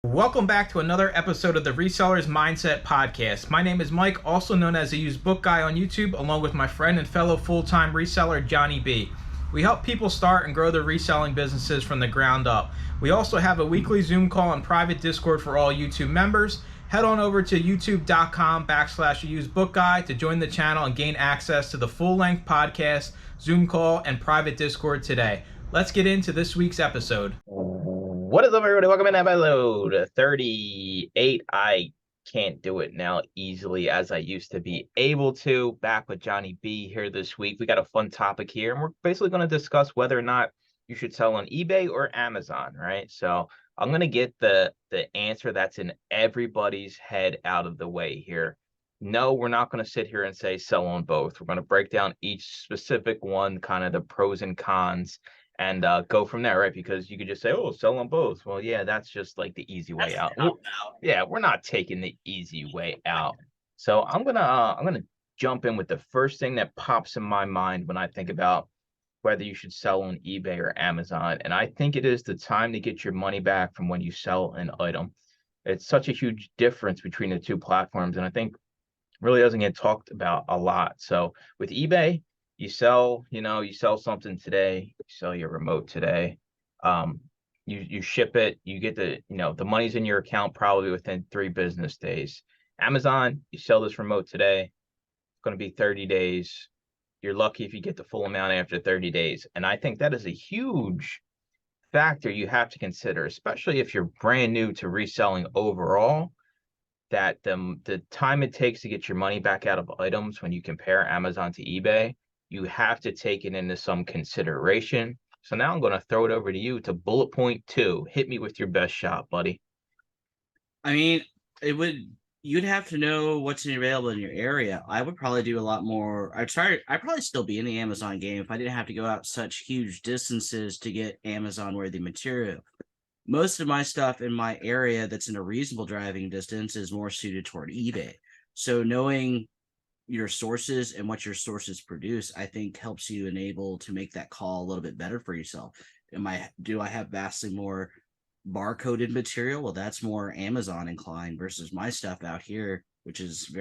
Welcome back to another episode of the Resellers Mindset Podcast. My name is Mike, also known as the Used Book Guy on YouTube, along with my friend and fellow full-time reseller, Johnny B. We help people start and grow their reselling businesses from the ground up. We also have a weekly Zoom call and private Discord for all YouTube members. Head on over to youtube.com/usedbookguy to join the channel and gain access to the full-length podcast, Zoom call, and private Discord today. Let's get into this week's episode. What is up, everybody? Welcome in episode 38. I can't do it now easily as I used to be able to. Back with Johnny B here this week. We got a fun topic here, and we're basically going to discuss whether or not you should sell on eBay or Amazon, right? So I'm going to get the answer that's in everybody's head out of the way here. No, we're not going to sit here and say sell on both. We're going to break down each specific one, kind of the pros and cons, and go from there, right? Because you could just say, oh, sell them both. Well, yeah, that's just like the easy way out. Yeah, we're not taking the easy way out. So I'm gonna jump in with the first thing that pops in my mind when I think about whether you should sell on eBay or Amazon. And I think it is the time to get your money back from when you sell an item. It's such a huge difference between the two platforms, and I think really doesn't get talked about a lot. So with eBay, you sell something today, you sell your remote today. You ship it, you get the money's in your account probably within 3 business days. Amazon, you sell this remote today, it's going to be 30 days. You're lucky if you get the full amount after 30 days. And I think that is a huge factor you have to consider, especially if you're brand new to reselling overall, that the time it takes to get your money back out of items when you compare Amazon to eBay, you have to take it into some consideration. So now I'm going to throw it over to you to bullet point 2. Hit me with your best shot, buddy. I mean, you'd have to know what's available in your area. I would probably do a lot more. I'd probably still be in the Amazon game if I didn't have to go out such huge distances to get Amazon worthy material. Most of my stuff in my area that's in a reasonable driving distance is more suited toward eBay. So knowing your sources and what your sources produce, I think helps you enable to make that call a little bit better for yourself. Do I have vastly more barcoded material? Well, that's more Amazon inclined versus my stuff out here, which is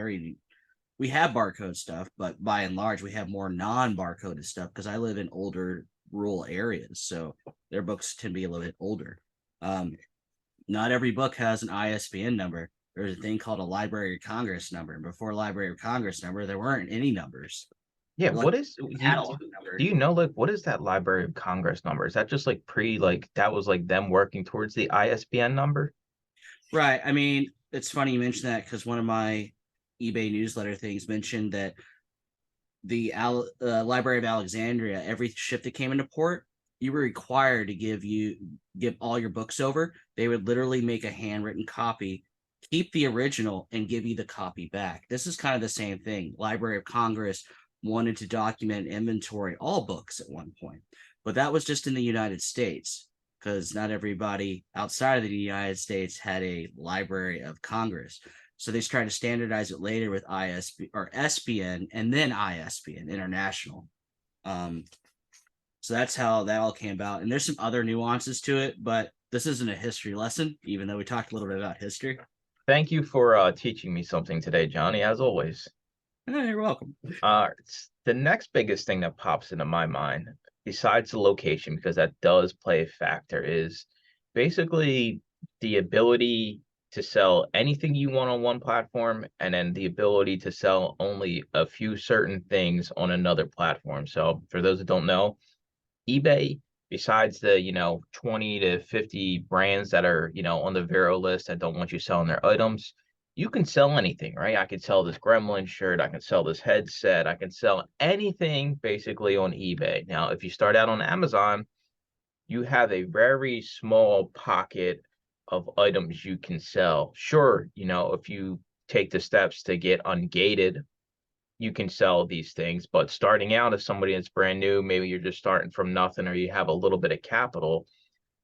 we have barcode stuff, but by and large, we have more non-barcoded stuff because I live in older rural areas. So their books tend to be a little bit older. Not every book has an ISBN number. There's a thing called a Library of Congress number. And before Library of Congress number, there weren't any numbers. Yeah, what is do you know, like, what is that Library of Congress number? Is that just like that was like them working towards the ISBN number? Right. I mean, it's funny you mention that because one of my eBay newsletter things mentioned that the Library of Alexandria, every ship that came into port, you were required to give all your books over. They would literally make a handwritten copy, keep the original, and give you the copy back. This is kind of the same thing. Library of Congress wanted to document and inventory all books at one point, but that was just in the United States because not everybody outside of the United States had a Library of Congress. So they tried to standardize it later with ISB or SBN and then ISBN International. So that's how that all came about. And there's some other nuances to it, but this isn't a history lesson, even though we talked a little bit about history. Thank you for teaching me something today, Johnny, as always. You're welcome. The next biggest thing that pops into my mind, besides the location, because that does play a factor, is basically the ability to sell anything you want on one platform and then the ability to sell only a few certain things on another platform. So for those that don't know, eBay, besides the 20 to 50 brands that are on the Vero list that don't want you selling their items, you can sell anything, right? I could sell this Gremlin shirt, I can sell this headset, I can sell anything basically on eBay. Now, if you start out on Amazon, you have a very small pocket of items you can sell. Sure, if you take the steps to get ungated, you can sell these things, but starting out as somebody that's brand new, maybe you're just starting from nothing or you have a little bit of capital,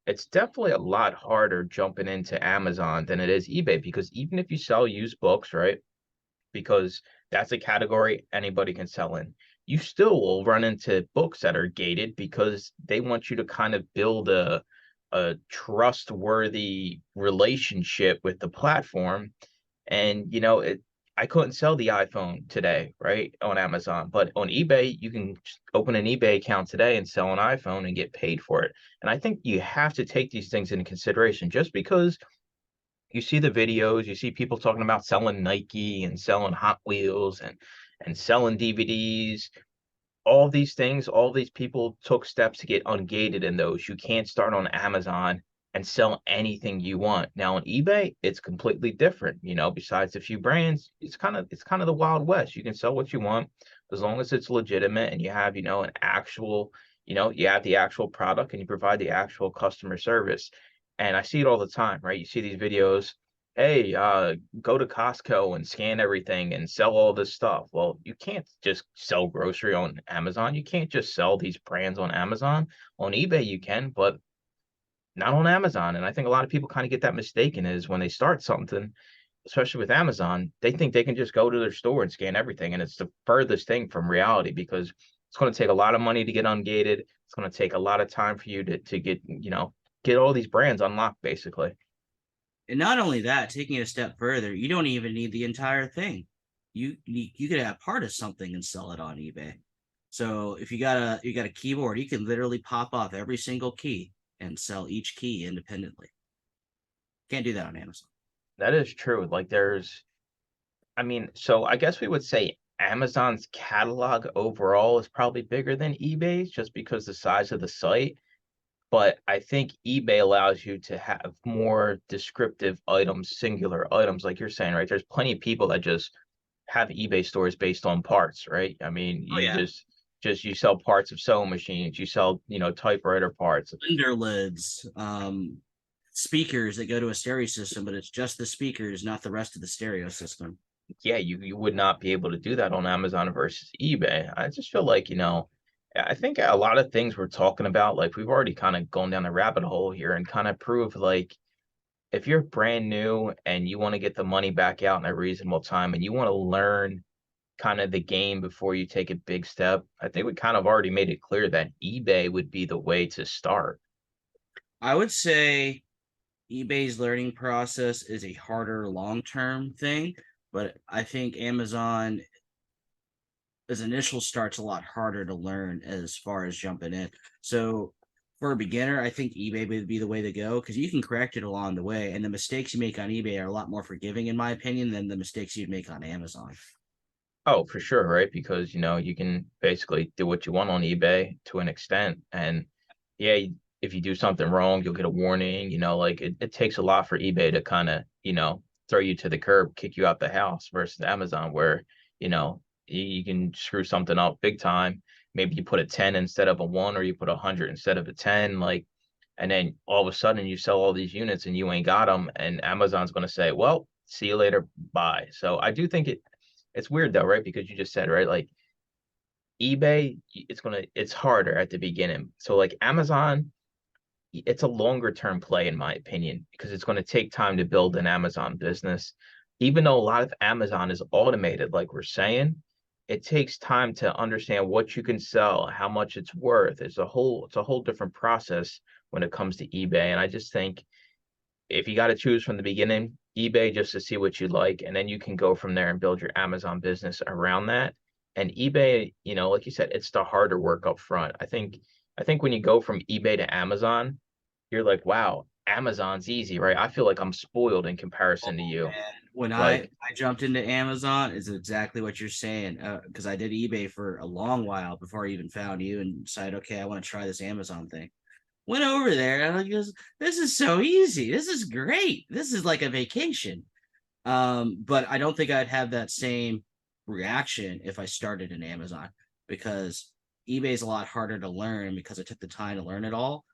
it's definitely a lot harder jumping into Amazon than it is eBay, because even if you sell used books, right, because that's a category anybody can sell in, you still will run into books that are gated because they want you to kind of build a a trustworthy relationship with the platform. And I couldn't sell the iPhone today, right, on Amazon, but on eBay, you can just open an eBay account today and sell an iPhone and get paid for it. And I think you have to take these things into consideration. Just because you see the videos, you see people talking about selling Nike and selling Hot Wheels and selling DVDs, all these things, all these people took steps to get ungated in those. You can't start on Amazon and sell anything you want. Now on eBay, it's completely different. Besides a few brands, it's kind of the Wild West. You can sell what you want as long as it's legitimate and you have, an actual, you have the actual product and you provide the actual customer service. And I see it all the time, right? You see these videos, hey, go to Costco and scan everything and sell all this stuff. Well, you can't just sell grocery on Amazon. You can't just sell these brands on Amazon. On eBay, you can, but not on Amazon. And I think a lot of people kind of get that mistaken is when they start something, especially with Amazon, they think they can just go to their store and scan everything. And it's the furthest thing from reality because it's going to take a lot of money to get ungated. It's going to take a lot of time for you to get all these brands unlocked, basically. And not only that, taking it a step further, you don't even need the entire thing. You could have part of something and sell it on eBay. So if you got a keyboard, you can literally pop off every single key and sell each key independently. Can't do that on Amazon. That is true. Like so I guess we would say Amazon's catalog overall is probably bigger than eBay's just because the size of the site. But I think eBay allows you to have more descriptive items, singular items, like you're saying, right? There's plenty of people that just have eBay stores based on parts, right? I mean, Oh you yeah, just you sell parts of sewing machines, you sell, typewriter parts. blender lids, speakers that go to a stereo system, but it's just the speakers, not the rest of the stereo system. Yeah, you would not be able to do that on Amazon versus eBay. I just feel like, I think a lot of things we're talking about, like we've already kind of gone down the rabbit hole here and kind of proved like if you're brand new and you want to get the money back out in a reasonable time and you want to learn kind of the game before you take a big step, I think we kind of already made it clear that eBay would be the way to start. I would say eBay's learning process is a harder long-term thing, but I think Amazon as initial start's a lot harder to learn as far as jumping in. So for a beginner, I think eBay would be the way to go because you can correct it along the way. And the mistakes you make on eBay are a lot more forgiving, in my opinion, than the mistakes you'd make on Amazon. Oh, for sure, right? Because, you can basically do what you want on eBay to an extent. And yeah, if you do something wrong, you'll get a warning, like it takes a lot for eBay to kind of, throw you to the curb, kick you out the house versus Amazon where, you can screw something up big time. Maybe you put a 10 instead of a 1 or you put 100 instead of a 10, like, and then all of a sudden you sell all these units and you ain't got them and Amazon's going to say, well, see you later, bye. So I do think it's weird though, right? Because you just said, right, like eBay, it's harder at the beginning. So like Amazon, it's a longer term play in my opinion because it's going to take time to build an Amazon business. Even though a lot of Amazon is automated, like we're saying, it takes time to understand what you can sell, how much it's worth. It's a whole different process when it comes to eBay. And I just think if you got to choose from the beginning, eBay just to see what you like, and then you can go from there and build your Amazon business around that. And eBay, like you said, it's the harder work up front. I think when you go from eBay to Amazon, you're like, wow, Amazon's easy, right? I feel like I'm spoiled in comparison to you. And when Like, I jumped into Amazon, is exactly what you're saying. Because I did eBay for a long while before I even found you and decided, okay, I want to try this Amazon thing. Went over there and I goes, this is so easy. This is great. This is like a vacation. But I don't think I'd have that same reaction if I started in Amazon because eBay is a lot harder to learn because I took the time to learn it all.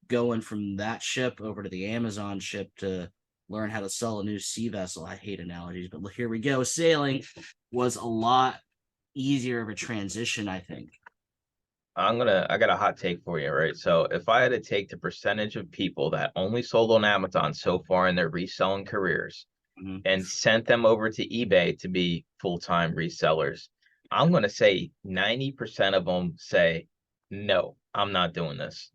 Going from that ship over to the Amazon ship to learn how to sell a new sea vessel. I hate analogies, but here we go. Sailing was a lot easier of a transition, I think. I got a hot take for you, right? So if I had to take the percentage of people that only sold on Amazon so far in their reselling careers Mm-hmm. and sent them over to eBay to be full-time resellers, I'm going to say 90% of them say, no, I'm not doing this.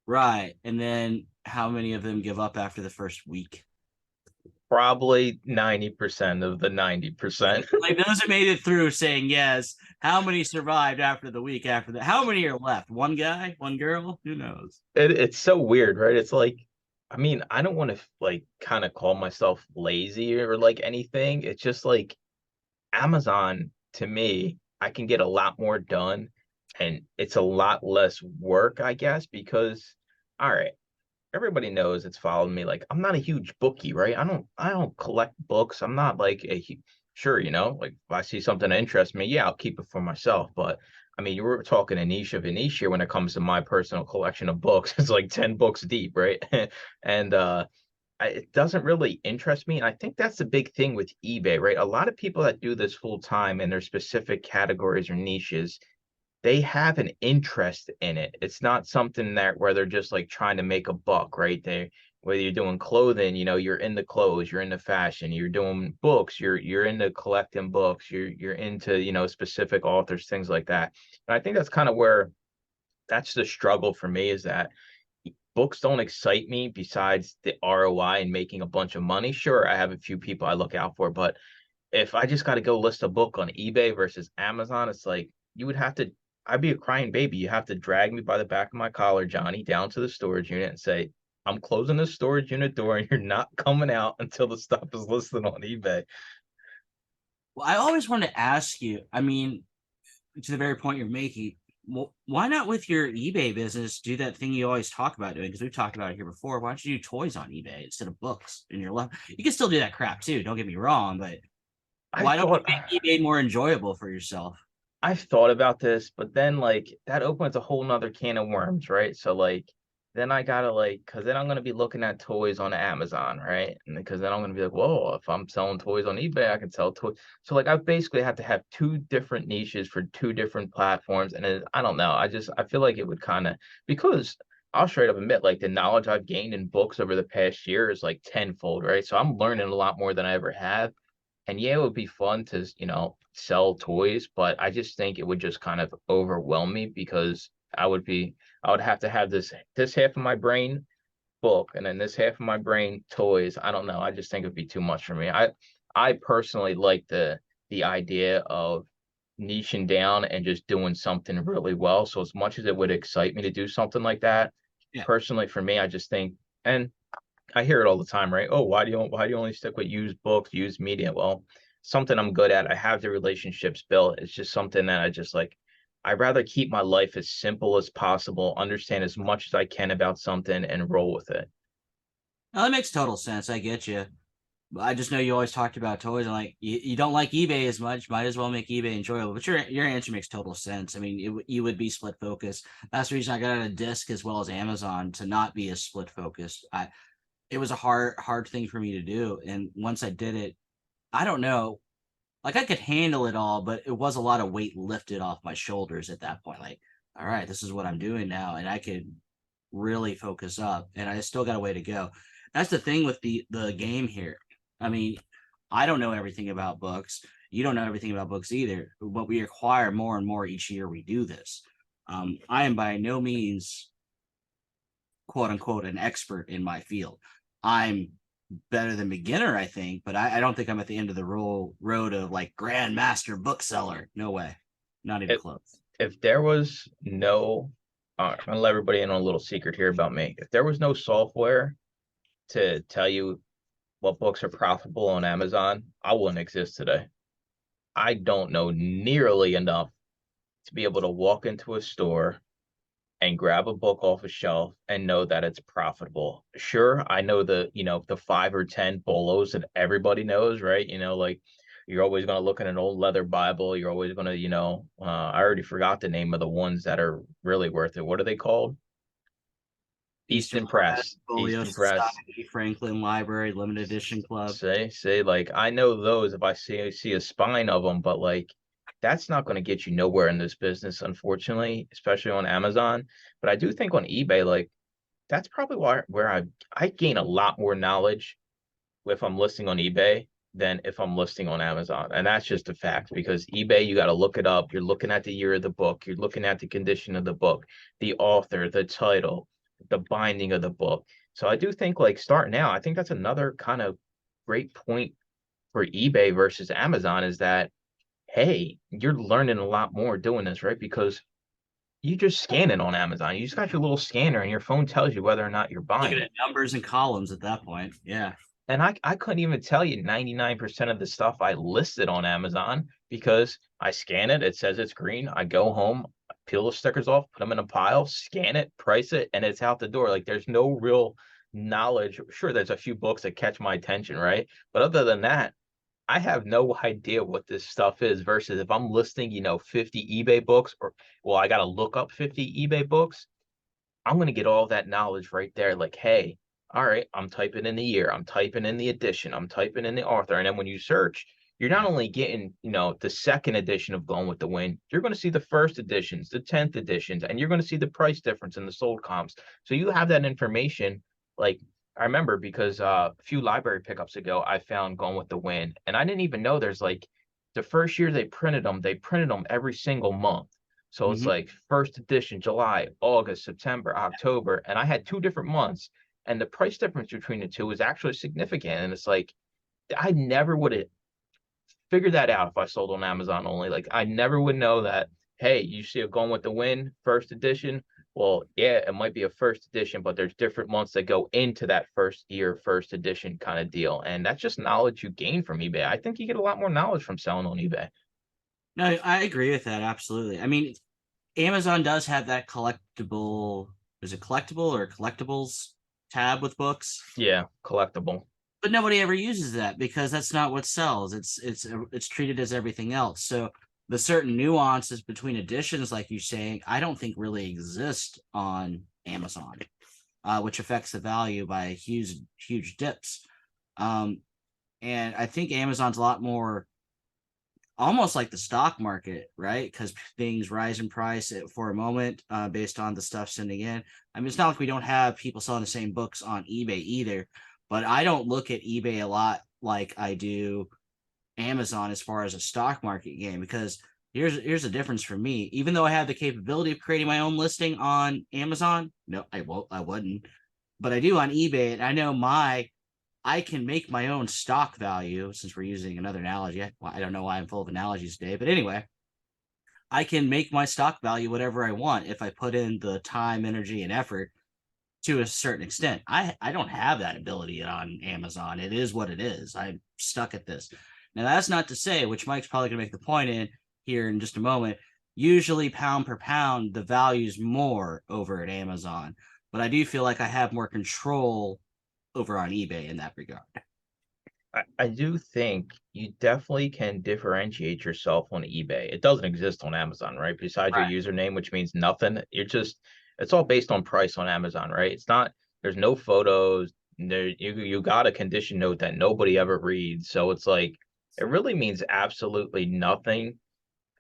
Right. And then how many of them give up after the first week? Probably 90% of the 90%. Like those that made it through saying yes, how many survived after the week after that? How many are left? One guy? One girl? Who knows? It's so weird, right? It's like, I mean, I don't want to like kind of call myself lazy or like anything. It's just like Amazon to me, I can get a lot more done and it's a lot less work, I guess, because all right, everybody knows it's followed me. Like I'm not a huge bookie, right? I don't collect books. I'm not like sure, like if I see something that interests me, yeah, I'll keep it for myself. But I mean, you were talking a niche of a niche here when it comes to my personal collection of books. It's like 10 books deep, right? And it doesn't really interest me. And I think that's the big thing with eBay, right? A lot of people that do this full time in their specific categories or niches, they have an interest in it. It's not something that where they're just like trying to make a buck, right? They whether you're doing clothing, you're into clothes, you're into fashion, you're doing books, you're into collecting books, you're into, specific authors, things like that. And I think that's kind of where that's the struggle for me is that books don't excite me besides the ROI and making a bunch of money. Sure, I have a few people I look out for, but if I just got to go list a book on eBay versus Amazon, it's like you would have to, I'd be a crying baby. You have to drag me by the back of my collar, Johnny, down to the storage unit and say, I'm closing the storage unit door and you're not coming out until the stuff is listed on eBay. Well, I always want to ask you, I mean, to the very point you're making, well, why not with your eBay business do that thing you always talk about doing? Because we've talked about it here before. Why don't you do toys on eBay instead of books in your life? You can still do that crap too. Don't get me wrong, but I why don't you thought make eBay more enjoyable for yourself? I've thought about this, but then like that opens a whole nother can of worms, right? So like then I gotta like because then I'm gonna be looking at toys on Amazon, right? And because then I'm gonna be like, whoa, if I'm selling toys on eBay, I can sell toys. So like I basically have to have two different niches for two different platforms, and I don't know. I feel like it would kind of because I'll straight up admit like the knowledge I've gained in books over the past year is like tenfold, right? So I'm learning a lot more than I ever have. And yeah, it would be fun to, sell toys, but I just think it would just kind of overwhelm me because I would have to have this half of my brain book and then this half of my brain toys. I don't know. I just think it'd be too much for me. I personally like the idea of niching down and just doing something really well. So as much as it would excite me to do something like that, Yeah. personally for me, I just think and I hear it all the time, right? Oh, why do you only stick with used books, used media? Well, something I'm good at. I have the relationships built. It's just something that I just like. I'd rather keep my life as simple as possible, understand as much as I can about something, and roll with it. Now, that makes total sense. I get you. I just know you always talked about toys and like you don't like eBay as much. Might as well make eBay enjoyable. But your answer makes total sense. I mean, you would be split focused. That's the reason I got on a disc as well as Amazon to not be as split focused. It was a hard thing for me to do, and once I did it, I don't know. Like I could handle it all, but it was a lot of weight lifted off my shoulders at that point. Like, all right, this is what I'm doing now, and I could really focus up. And I still got a way to go. That's the thing with the game here. I mean, I don't know everything about books. You don't know everything about books either, but we acquire more and more each year we do this. I am by no means quote unquote an expert in my field. I'm better than beginner, I think, but I don't think I'm at the end of the road of like grandmaster bookseller. No way, not even If close. if there was no, I'm gonna let everybody in on a little secret here about me. If there was no software to tell you what books are profitable on Amazon, I wouldn't exist today. I don't know nearly enough to be able to walk into a store and grab a book off a shelf and know that it's profitable. Sure, I know the 5 or 10 bolos that everybody knows, right? Like you're always going to look at an old leather Bible. You're always going to, I already forgot the name of the ones that are really worth it. What are they called? Eastern Easton Press, Press. Folio Easton Press. Society, Franklin Library, Limited Edition Club. Say, like I know those if I see a spine of them, but like that's not going to get you nowhere in this business, unfortunately, especially on Amazon. But I do think on eBay, like that's probably where I gain a lot more knowledge if I'm listing on eBay than if I'm listing on Amazon. And that's just a fact because eBay, you got to look it up. You're looking at the year of the book, you're looking at the condition of the book, the author, the title, the binding of the book. So I do think like starting out, I think that's another kind of great point for eBay versus Amazon is that, hey, you're learning a lot more doing this, right? Because you just scan it on Amazon. You just got your little scanner and your phone tells you whether or not you're buying Looking it. at numbers and columns at that point. Yeah. And I couldn't even tell you 99% of the stuff I listed on Amazon because I scan it, it says it's green. I go home, peel the stickers off, put them in a pile, scan it, price it, and it's out the door. Like there's no real knowledge. Sure, there's a few books that catch my attention, right? But other than that, I have no idea what this stuff is versus if I'm listing, 50 eBay books or well, I got to look up 50 eBay books. I'm going to get all that knowledge right there. Like, hey, all right, I'm typing in the year, I'm typing in the edition, I'm typing in the author. And then when you search, you're not only getting, the second edition of Gone with the Wind, you're going to see the first editions, the 10th editions, and you're going to see the price difference in the sold comps. So you have that information. Like, I remember because a few library pickups ago, I found Gone with the Wind, and I didn't even know there's like the first year they printed them every single month. So it's Mhm. like first edition, July, August, September, October, and I had 2 different months, and the price difference between the two was actually significant. And it's like I never would have figured that out if I sold on Amazon only. Like I never would know that. Hey, you see a Going with the Wind first edition. Well, yeah, it might be a first edition, but there's different months that go into that first year, first edition kind of deal. And that's just knowledge you gain from eBay. I think you get a lot more knowledge from selling on eBay. No, I agree with that. Absolutely. I mean, Amazon does have that collectible, is it collectible or collectibles tab with books? Yeah, collectible. But nobody ever uses that because that's not what sells. It's treated as everything else. So the certain nuances between editions, like you're saying, I don't think really exist on Amazon, which affects the value by huge dips. Um, and I think Amazon's a lot more almost like the stock market, right? Because things rise in price for a moment based on the stuff sending in. I mean, it's not like we don't have people selling the same books on eBay either, but I don't look at eBay a lot like I do Amazon as far as a stock market game because here's the difference for me. Even though I have the capability of creating my own listing on Amazon, no, I wouldn't, but I do on eBay, and I know I can make my own stock value since we're using another analogy. I don't know why I'm full of analogies today, but anyway, I can make my stock value whatever I want if I put in the time, energy, and effort to a certain extent. I don't have that ability on Amazon. It is what it is. I'm stuck at this. Now, that's not to say, which Mike's probably going to make the point in here in just a moment, usually pound per pound, the value's more over at Amazon. But I do feel like I have more control over on eBay in that regard. I do think you definitely can differentiate yourself on eBay. It doesn't exist on Amazon, right? Besides your Right. username, which means nothing. It's all based on price on Amazon, right? It's not, there's no photos. You got a condition note that nobody ever reads. So it's like, it really means absolutely nothing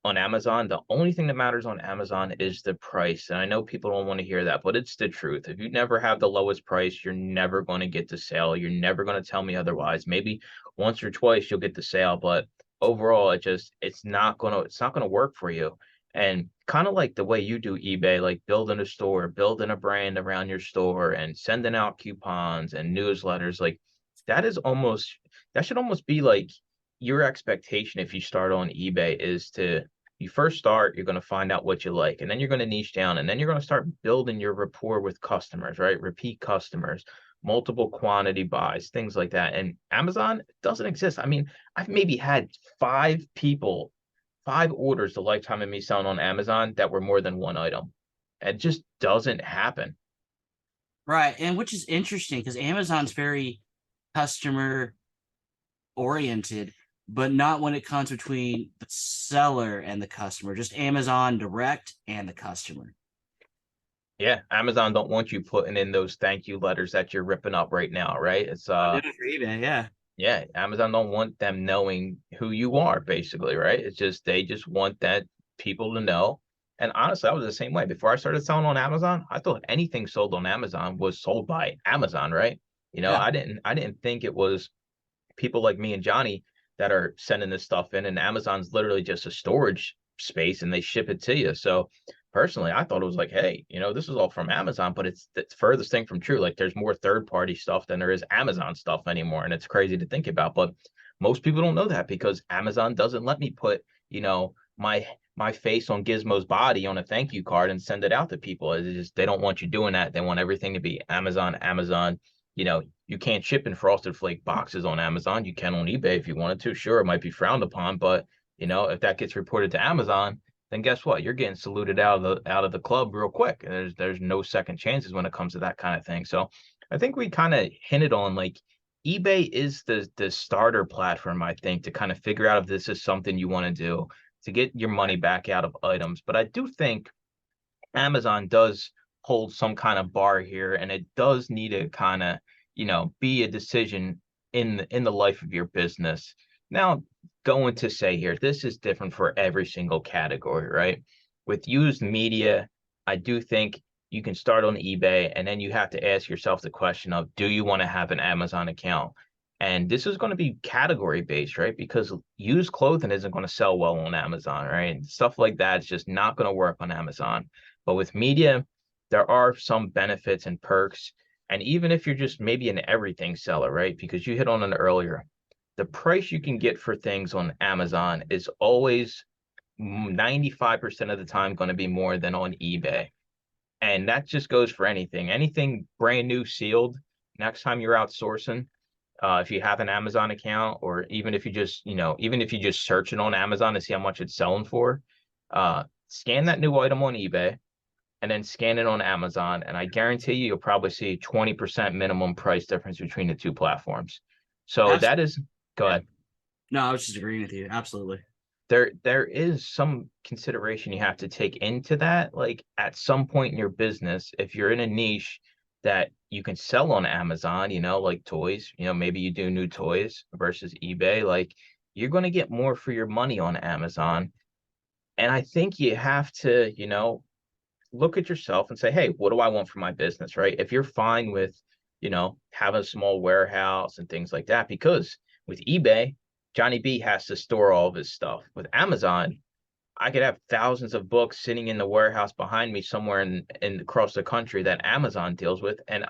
on Amazon. The only thing that matters on Amazon is the price. And I know people don't want to hear that, but it's the truth. If you never have the lowest price, you're never going to get the sale. You're never going to tell me otherwise. Maybe once or twice you'll get the sale, but overall it's not gonna work for you. And kind of like the way you do eBay, like building a store, building a brand around your store and sending out coupons and newsletters, like that is almost that should almost be like your expectation if you start on eBay is to you first start, you're going to find out what you like, and then you're going to niche down, and then you're going to start building your rapport with customers, right? Repeat customers, multiple quantity buys, things like that. And Amazon doesn't exist. I mean, I've maybe had 5 orders the lifetime of me selling on Amazon that were more than one item. It just doesn't happen. Right. And which is interesting because Amazon's very customer oriented, but not when it comes between the seller and the customer, just Amazon direct and the customer. Yeah, Amazon don't want you putting in those thank you letters that you're ripping up right now, right? It's I'll do it for eBay, yeah. Yeah, Amazon don't want them knowing who you are, basically, right? It's just they just want that people to know. And honestly, I was the same way. Before I started selling on Amazon, I thought anything sold on Amazon was sold by Amazon, right? Yeah. I didn't think it was people like me and Johnny that are sending this stuff in, and Amazon's literally just a storage space and they ship it to you. So personally, I thought it was like, hey, this is all from Amazon, but it's furthest thing from true. Like there's more third-party stuff than there is Amazon stuff anymore. And it's crazy to think about. But most people don't know that because Amazon doesn't let me put, my face on Gizmo's body on a thank you card and send it out to people. It's just they don't want you doing that. They want everything to be Amazon, Amazon. You can't ship in Frosted Flake boxes on Amazon. You can on eBay if you wanted to. Sure, it might be frowned upon, but if that gets reported to Amazon, then guess what? You're getting saluted out of the club real quick. There's no second chances when it comes to that kind of thing. So I think we kind of hinted on like eBay is the starter platform, I think, to kind of figure out if this is something you want to do to get your money back out of items. But I do think Amazon does hold some kind of bar here, and it does need to kind of, be a decision in the life of your business. Now, going to say here, this is different for every single category, right? With used media, I do think you can start on eBay, and then you have to ask yourself the question of, do you want to have an Amazon account? And this is going to be category based, right? Because used clothing isn't going to sell well on Amazon, right? Stuff like that is just not going to work on Amazon. But with media, there are some benefits and perks. And even if you're just maybe an everything seller, right? Because you hit on it earlier, the price you can get for things on Amazon is always 95% of the time going to be more than on eBay. And that just goes for anything brand new sealed. Next time you're outsourcing, if you have an Amazon account, or even if you just, search it on Amazon to see how much it's selling for, scan that new item on eBay and then scan it on Amazon. And I guarantee you'll probably see 20% minimum price difference between the two platforms. So Absolutely. that is, go ahead. No, I was just agreeing with you. Absolutely. There is some consideration you have to take into that. Like at some point in your business, if you're in a niche that you can sell on Amazon, like toys, maybe you do new toys versus eBay, like you're going to get more for your money on Amazon. And I think you have to, look at yourself and say, hey, what do I want for my business, right? If you're fine with, having a small warehouse and things like that, because with eBay, Johnny B has to store all of his stuff. With Amazon, I could have thousands of books sitting in the warehouse behind me somewhere in across the country that Amazon deals with. And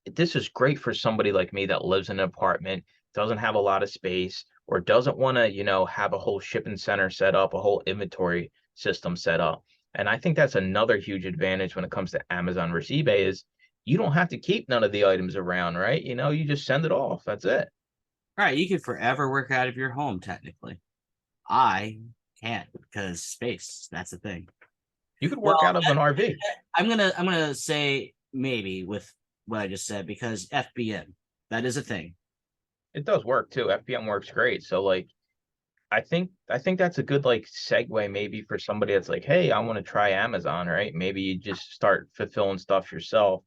this is great for somebody like me that lives in an apartment, doesn't have a lot of space, or doesn't want to, have a whole shipping center set up, a whole inventory system set up. And I think that's another huge advantage when it comes to Amazon versus eBay is you don't have to keep none of the items around, right? You just send it off. That's it. Right. You could forever work out of your home, technically. I can't because space. That's the thing. You could work out of an RV. I'm gonna say maybe with what I just said because FBM, that is a thing. It does work too. FBM works great. So like I think that's a good like segue maybe for somebody that's like, hey, I want to try Amazon, right? Maybe you just start fulfilling stuff yourself.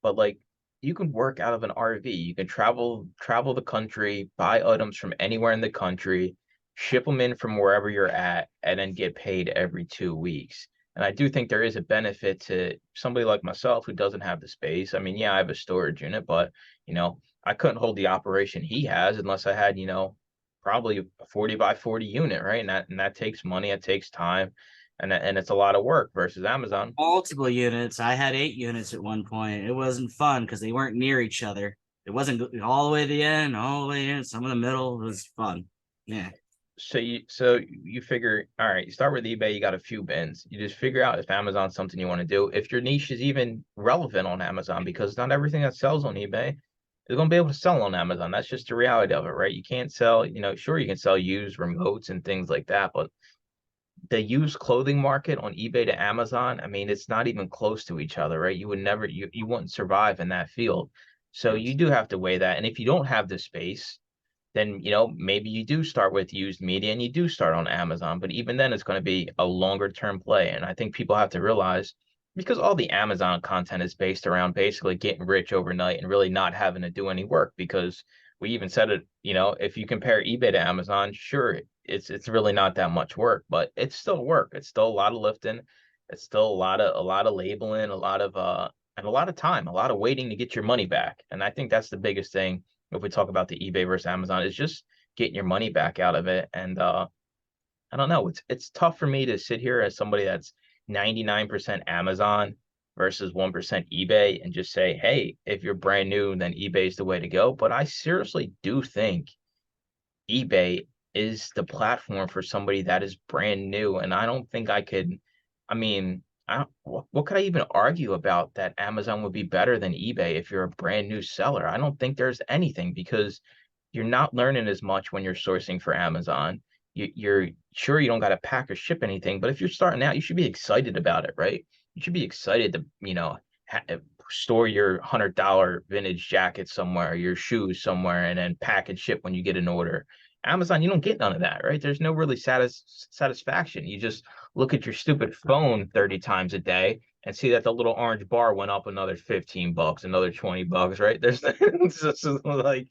But like you can work out of an RV. You can travel the country, buy items from anywhere in the country, ship them in from wherever you're at, and then get paid every 2 weeks. And I do think there is a benefit to somebody like myself who doesn't have the space. I mean, yeah, I have a storage unit, but I couldn't hold the operation he has unless I had, probably a 40 by 40 unit, right? And that takes money, it takes time, and it's a lot of work versus Amazon. Multiple units. I had 8 units at one point. It wasn't fun because they weren't near each other. It wasn't all the way to the end, all the way in, some in the middle. It was fun. Yeah. So you figure, all right, you start with eBay, you got a few bins. You just figure out if Amazon's something you want to do, if your niche is even relevant on Amazon, because not everything that sells on eBay is going to be able to sell on Amazon. That's just the reality of it, right? You can't sell, sure, you can sell used remotes and things like that, but the used clothing market on eBay to Amazon, I mean, it's not even close to each other, right? You would never, you wouldn't survive in that field. So you do have to weigh that. And if you don't have the space, then maybe you do start with used media and you do start on Amazon, but even then it's going to be a longer term play. And I think people have to realize, because all the Amazon content is based around basically getting rich overnight and really not having to do any work, because we even said it, if you compare eBay to Amazon, sure, it's really not that much work, but it's still work. It's still a lot of lifting. It's still a lot of labeling, and a lot of time, a lot of waiting to get your money back. And I think that's the biggest thing if we talk about the eBay versus Amazon, is just getting your money back out of it. And I don't know, it's tough for me to sit here as somebody that's 99% Amazon versus 1% eBay and just say, hey, if you're brand new, then eBay's the way to go. But I seriously do think eBay is the platform for somebody that is brand new. And I don't think I could, I mean, I don't, what could I even argue about that Amazon would be better than eBay if you're a brand new seller? I don't think there's anything because you're not learning as much when you're sourcing for Amazon. You're sure you don't got to pack or ship anything, but if you're starting out, you should be excited about it, right? You should be excited to, store your $100 vintage jacket somewhere, your shoes somewhere, and then pack and ship when you get an order. Amazon, you don't get none of that, right? There's no really satisfaction. You just look at your stupid phone 30 times a day and see that the little orange bar went up another 15 bucks, another 20 bucks, right? There's it's just like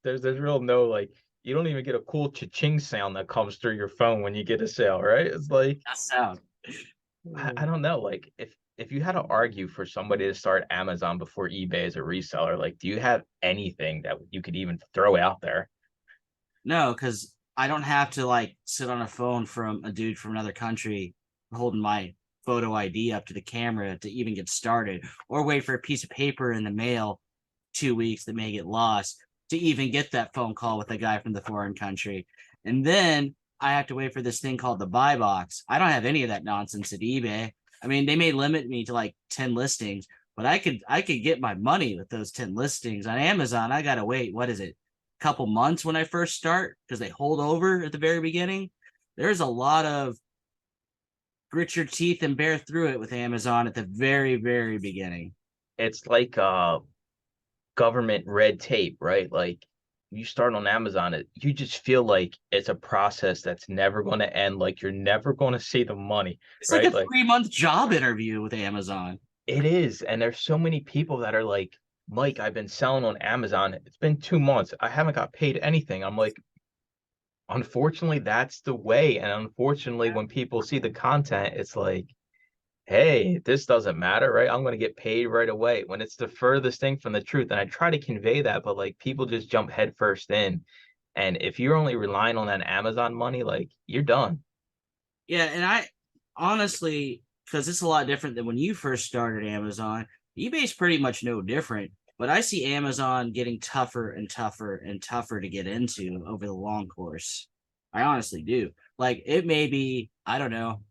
there's real no like you don't even get a cool cha-ching sound that comes through your phone when you get a sale, right? It's like That sound. I don't know, like if you had to argue for somebody to start Amazon before eBay as a reseller, like do you have anything that you could even throw out there? No, because I don't have to like sit on a phone from a dude from another country holding my photo ID up to the camera to even get started, or wait for a piece of paper in the mail 2 weeks that may get lost to even get that phone call with a guy from the foreign country. And then I have to wait for this thing called the buy box. I don't have any of that nonsense at eBay. I mean, they may limit me to like 10 listings, but I could get my money with those 10 listings. On Amazon, I gotta wait, what is it? Couple months when I first start because they hold over at the very beginning. There's a lot of grit your teeth and bear through it with Amazon at the very, very beginning. It's like government red tape, right? Like you start on Amazon, you just feel like it's a process that's never going to end. Like you're never going to see the money, It's like a right? Like 3 month job interview with Amazon. it is. And there's so many people that are like, Mike, I've been selling on Amazon. It's been 2 months. I haven't got paid anything. I'm like, unfortunately, that's the way. And unfortunately, when people see the content, it's like, hey, this doesn't matter, right? I'm going to get paid right away when it's the furthest thing from the truth. And I try to convey that, but like people just jump headfirst in. And if you're only relying on that Amazon money, like you're done. Yeah, and I honestly, because it's a lot different than when you first started Amazon. eBay's pretty much no different, but I see Amazon getting tougher and tougher and tougher to get into over the long course. I honestly do. Like it may be, I don't know,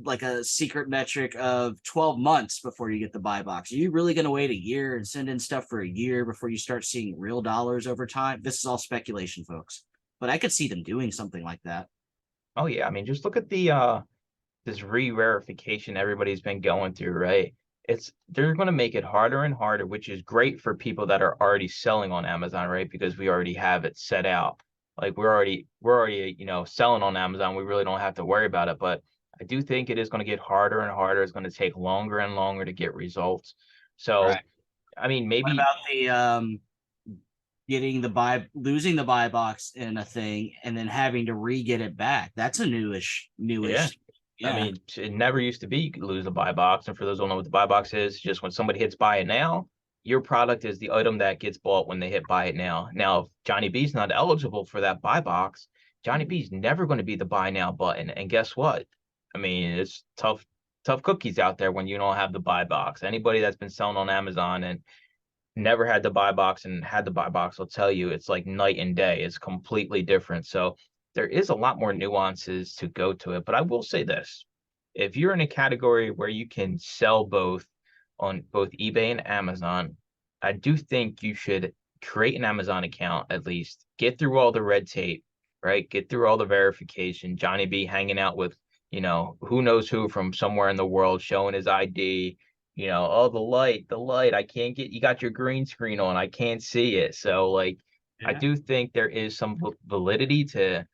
like a secret metric of 12 months before you get the buy box. Are you really going to wait a year and send in stuff for a year before you start seeing real dollars over time? This is all speculation, folks, but I could see them doing something like that. Oh yeah. I mean, just look at the this re-verification everybody's been going through, right? They're going to make it harder and harder, which is great for people that are already selling on Amazon, right? Because we already have it set out. Like we're already, selling on Amazon. We really don't have to worry about it. But I do think it is going to get harder and harder. It's going to take longer and longer to get results. So, Right. I mean, What maybe about the getting the buy losing the buy box in a thing and then having to re-get it back? That's a yeah. newish. I Yeah. mean, it never used to be you could lose a buy box. And for those who don't know what the buy box is, just when somebody hits buy it now, your product is the item that gets bought when they hit buy it now. Now, if Johnny B's not eligible for that buy box, Johnny B's never going to be the buy now button. And guess what? I mean, it's tough cookies out there when you don't have the buy box. Anybody that's been selling on Amazon and never had the buy box and had the buy box will tell you it's like night and day. It's completely different. So there is a lot more nuances to go to it. But I will say this, if you're in a category where you can sell both on both eBay and Amazon, I do think you should create an Amazon account at least, get through all the red tape, right? Get through all the verification. Johnny B hanging out with, who knows who from somewhere in the world showing his ID, oh, the light, I can't get, you got your green screen on, I can't see it. So like, I Yeah. do think there is some validity to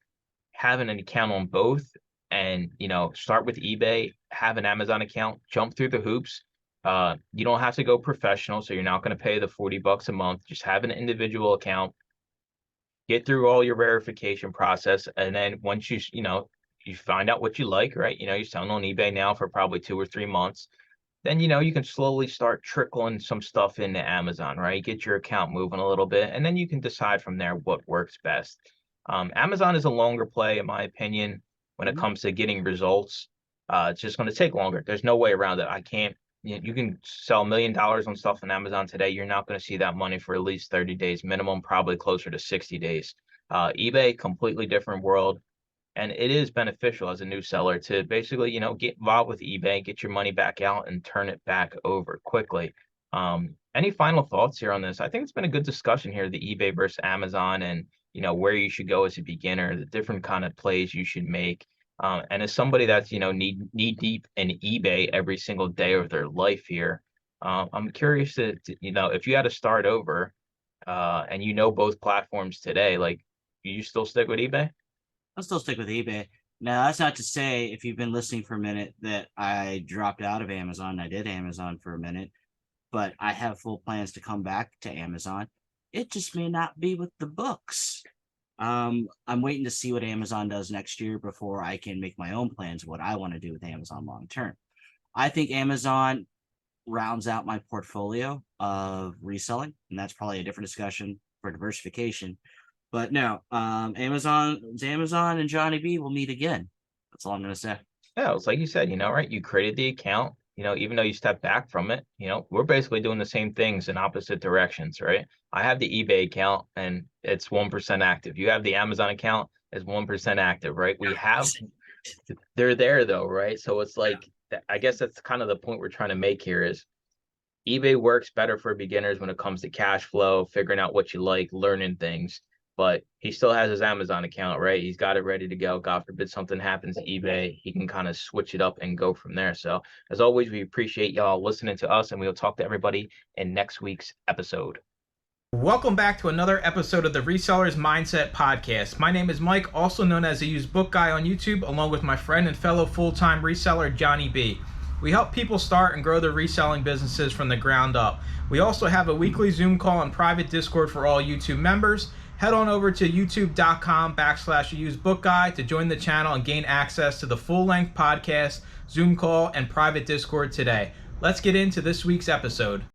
having an account on both and, start with eBay, have an Amazon account, jump through the hoops. You don't have to go professional, so you're not going to pay the $40 a month. Just have an individual account, get through all your verification process, and then once you find out what you like, right? You're selling on eBay now for probably 2 or 3 months. Then you can slowly start trickling some stuff into Amazon, right? Get your account moving a little bit, and then you can decide from there what works best. Amazon is a longer play, in my opinion, when it Mhm. comes to getting results. It's just going to take longer. There's no way around it. I can't. You can sell $1 million on stuff on Amazon today. You're not going to see that money for at least 30 days minimum, probably closer to 60 days. eBay, completely different world. And it is beneficial as a new seller to basically, get involved with eBay, get your money back out and turn it back over quickly. Any final thoughts here on this? I think it's been a good discussion here, the eBay versus Amazon and, where you should go as a beginner, the different kind of plays you should make. And as somebody that's, knee deep in eBay every single day of their life here, I'm curious to, if you had to start over and both platforms today, like, you still stick with eBay? I'll still stick with eBay. Now, that's not to say, if you've been listening for a minute, that I dropped out of Amazon. I did Amazon for a minute, but I have full plans to come back to Amazon. It just may not be with the books. I'm waiting to see what Amazon does next year before I can make my own plans of what I want to do with Amazon long term. I think Amazon rounds out my portfolio of reselling, and that's probably a different discussion for diversification. But no, Amazon and Johnny B will meet again. That's all I'm going to say. Yeah, it's like you said, right? You created the account, even though you stepped back from it, we're basically doing the same things in opposite directions, right? I have the eBay account and it's 1% active. You have the Amazon account, it's 1% active, right? They're there though, right? So it's like, I guess that's kind of the point we're trying to make here is eBay works better for beginners when it comes to cash flow, figuring out what you like, learning things. But he still has his Amazon account, right? He's got it ready to go. God forbid something happens to eBay, he can kind of switch it up and go from there. So as always, we appreciate y'all listening to us, and we'll talk to everybody in next week's episode. Welcome back to another episode of the Resellers Mindset Podcast. My name is Mike, also known as the Used Book Guy on YouTube, along with my friend and fellow full-time reseller, Johnny B. We help people start and grow their reselling businesses from the ground up. We also have a weekly Zoom call and private Discord for all YouTube members. Head on over to youtube.com/usedbookguy to join the channel and gain access to the full-length podcast, Zoom call, and private Discord today. Let's get into this week's episode.